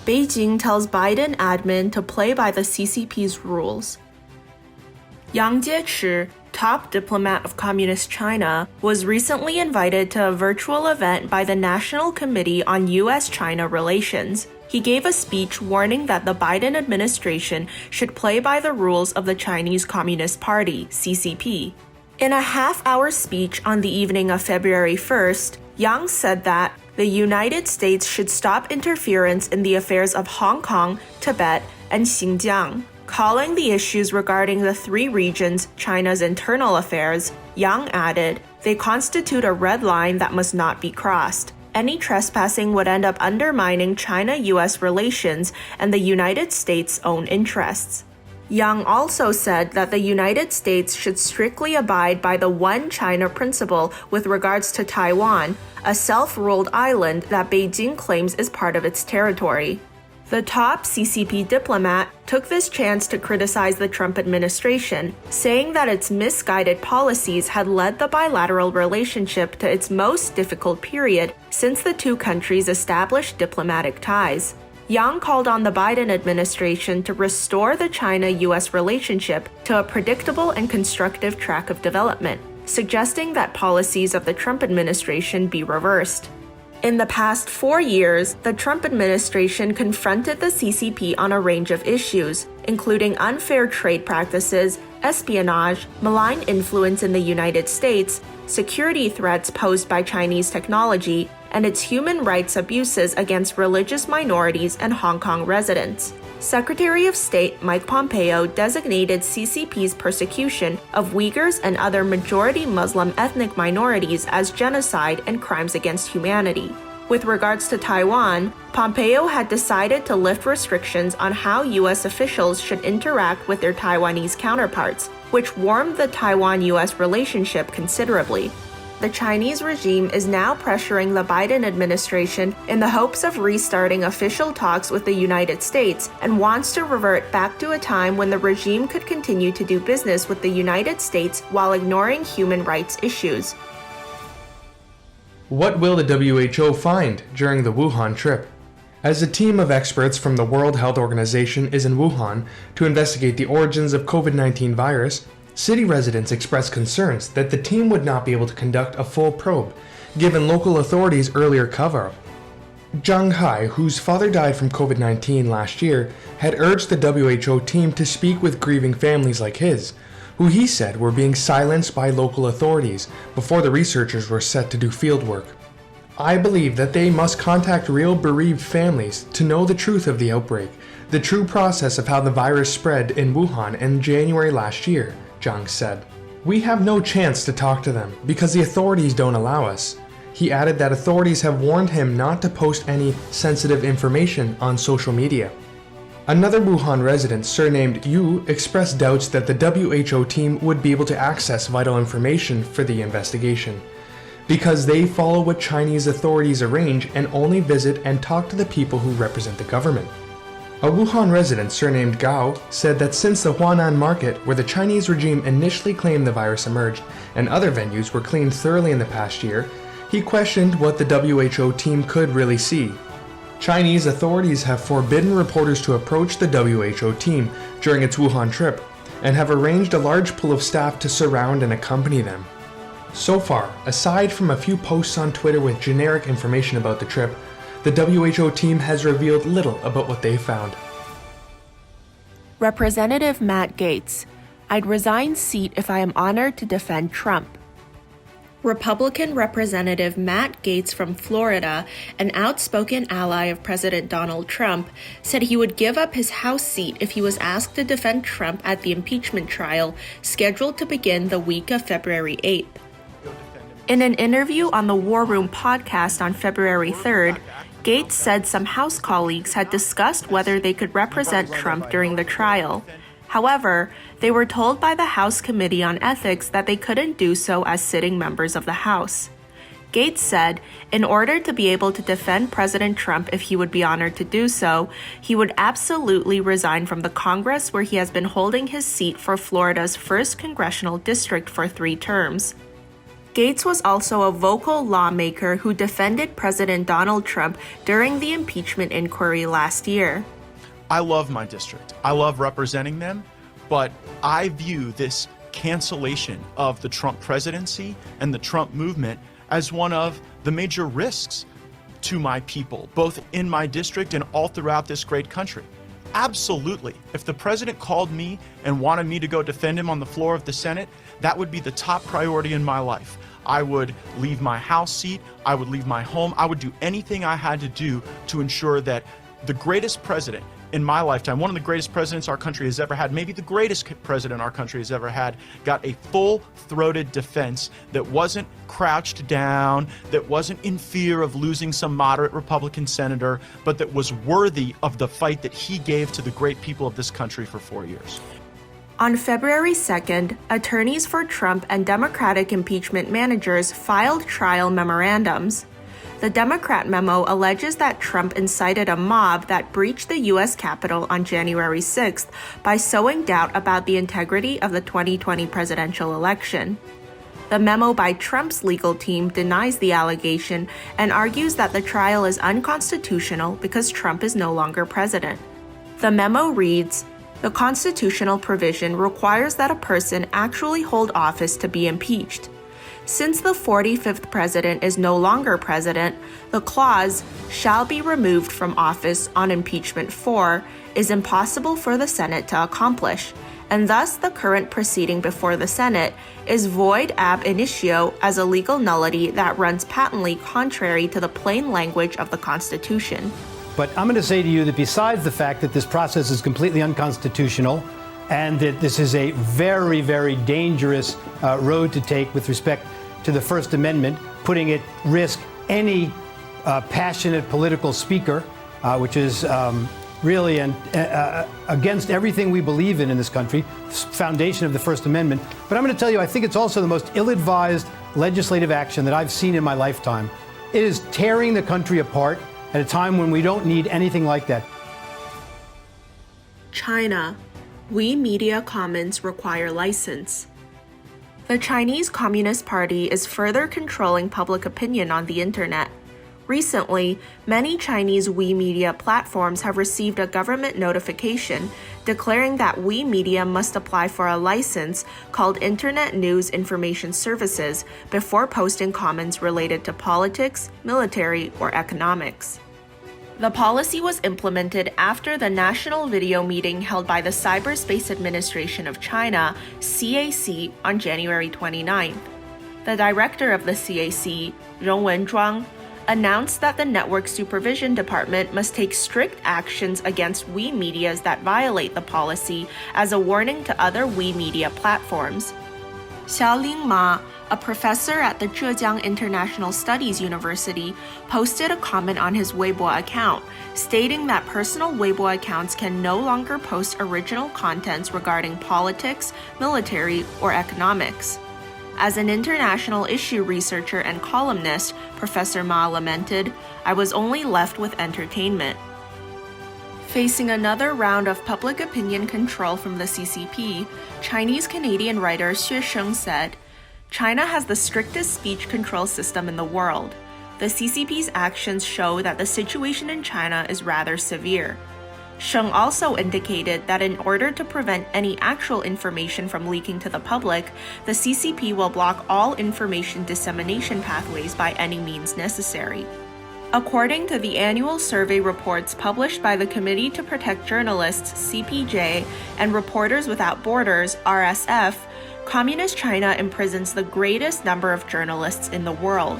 Beijing tells Biden admin to play by the CCP's rules. Yang Jiechi, top diplomat of Communist China, was recently invited to a virtual event by the National Committee on U.S.-China Relations. He gave a speech warning that the Biden administration should play by the rules of the Chinese Communist Party, CCP. In a half-hour speech on the evening of February 1st, Yang said that the United States should stop interference in the affairs of Hong Kong, Tibet, and Xinjiang. Calling the issues regarding the three regions China's internal affairs, Yang added, "They constitute a red line that must not be crossed. Any trespassing would end up undermining China-US relations and the United States' own interests." Yang also said that the United States should strictly abide by the One China principle with regards to Taiwan, a self-ruled island that Beijing claims is part of its territory. The top CCP diplomat took this chance to criticize the Trump administration, saying that its misguided policies had led the bilateral relationship to its most difficult period since the two countries established diplomatic ties. Yang called on the Biden administration to restore the China-US relationship to a predictable and constructive track of development, suggesting that policies of the Trump administration be reversed. In the past 4 years, the Trump administration confronted the CCP on a range of issues, including unfair trade practices, espionage, malign influence in the United States, security threats posed by Chinese technology, and its human rights abuses against religious minorities and Hong Kong residents. Secretary of State Mike Pompeo designated CCP's persecution of Uyghurs and other majority Muslim ethnic minorities as genocide and crimes against humanity. With regards to Taiwan, Pompeo had decided to lift restrictions on how U.S. officials should interact with their Taiwanese counterparts, which warmed the Taiwan-U.S. relationship considerably. The Chinese regime is now pressuring the Biden administration in the hopes of restarting official talks with the United States and wants to revert back to a time when the regime could continue to do business with the United States while ignoring human rights issues. What will the WHO find during the Wuhan trip? As a team of experts from the World Health Organization is in Wuhan to investigate the origins of COVID-19 virus, city residents expressed concerns that the team would not be able to conduct a full probe, given local authorities' earlier cover-up. Zhang Hai, whose father died from COVID-19 last year, had urged the WHO team to speak with grieving families like his, who he said were being silenced by local authorities before the researchers were set to do fieldwork. "I believe that they must contact real bereaved families to know the truth of the outbreak, the true process of how the virus spread in Wuhan in January last year," Zhang said. "We have no chance to talk to them because the authorities don't allow us." He added that authorities have warned him not to post any sensitive information on social media. Another Wuhan resident, surnamed Yu, expressed doubts that the WHO team would be able to access vital information for the investigation, because they follow what Chinese authorities arrange and only visit and talk to the people who represent the government. A Wuhan resident surnamed Gao said that since the Huanan market, where the Chinese regime initially claimed the virus emerged, and other venues were cleaned thoroughly in the past year, he questioned what the WHO team could really see. Chinese authorities have forbidden reporters to approach the WHO team during its Wuhan trip, and have arranged a large pool of staff to surround and accompany them. So far, aside from a few posts on Twitter with generic information about the trip, the WHO team has revealed little about what they found. Representative Matt Gaetz, "I'd resign seat if I am honored to defend Trump." Republican Representative Matt Gaetz from Florida, an outspoken ally of President Donald Trump, said he would give up his House seat if he was asked to defend Trump at the impeachment trial scheduled to begin the week of February 8th. In an interview on the War Room podcast on February 3rd, Gaetz said some House colleagues had discussed whether they could represent Trump during the trial. However, they were told by the House Committee on Ethics that they couldn't do so as sitting members of the House. Gaetz said, in order to be able to defend President Trump if he would be honored to do so, he would absolutely resign from the Congress where he has been holding his seat for Florida's 1st congressional district for 3 terms. Gaetz was also a vocal lawmaker who defended President Donald Trump during the impeachment inquiry last year. I love my district. I love representing them, but I view this cancellation of the Trump presidency and the Trump movement as one of the major risks to my people, both in my district and all throughout this great country. Absolutely. If the president called me and wanted me to go defend him on the floor of the Senate, that would be the top priority in my life. I would leave my House seat, I would leave my home, I would do anything I had to do to ensure that the greatest president in my lifetime, one of the greatest presidents our country has ever had, maybe the greatest president our country has ever had, got a full-throated defense that wasn't crouched down, that wasn't in fear of losing some moderate Republican senator, but that was worthy of the fight that he gave to the great people of this country for 4 years. On February 2nd, attorneys for Trump and Democratic impeachment managers filed trial memorandums. The Democrat memo alleges that Trump incited a mob that breached the U.S. Capitol on January 6th by sowing doubt about the integrity of the 2020 presidential election. The memo by Trump's legal team denies the allegation and argues that the trial is unconstitutional because Trump is no longer president. The memo reads, "The constitutional provision requires that a person actually hold office to be impeached. Since the 45th president is no longer president, the clause, shall be removed from office on impeachment for, is impossible for the Senate to accomplish, and thus the current proceeding before the Senate is void ab initio as a legal nullity that runs patently contrary to the plain language of the Constitution." But I'm going to say to you that besides the fact that this process is completely unconstitutional and that this is a very, very dangerous road to take with respect to the First Amendment, putting at risk any passionate political speaker, which is really against everything we believe in this country, foundation of the First Amendment. But I'm going to tell you, I think it's also the most ill-advised legislative action that I've seen in my lifetime. It is tearing the country apart at a time when we don't need anything like that. China. We media comments require license. The Chinese Communist Party is further controlling public opinion on the internet. Recently, many Chinese We Media platforms have received a government notification declaring that We Media must apply for a license called Internet News Information Services before posting comments related to politics, military, or economics. The policy was implemented after the national video meeting held by the Cyberspace Administration of China, CAC, on January 29th. The director of the CAC, Rong Wenzhuang, announced that the Network Supervision Department must take strict actions against We Medias that violate the policy as a warning to other We Media platforms. Xiaoling Ma, a professor at the Zhejiang International Studies University, posted a comment on his Weibo account, stating that personal Weibo accounts can no longer post original contents regarding politics, military, or economics. As an international issue researcher and columnist, Professor Ma lamented, "I was only left with entertainment." Facing another round of public opinion control from the CCP, Chinese-Canadian writer Xue Sheng said, "China has the strictest speech control system in the world. The CCP's actions show that the situation in China is rather severe." Sheng also indicated that in order to prevent any actual information from leaking to the public, the CCP will block all information dissemination pathways by any means necessary. According to the annual survey reports published by the Committee to Protect Journalists, CPJ, and Reporters Without Borders, RSF, Communist China imprisons the greatest number of journalists in the world.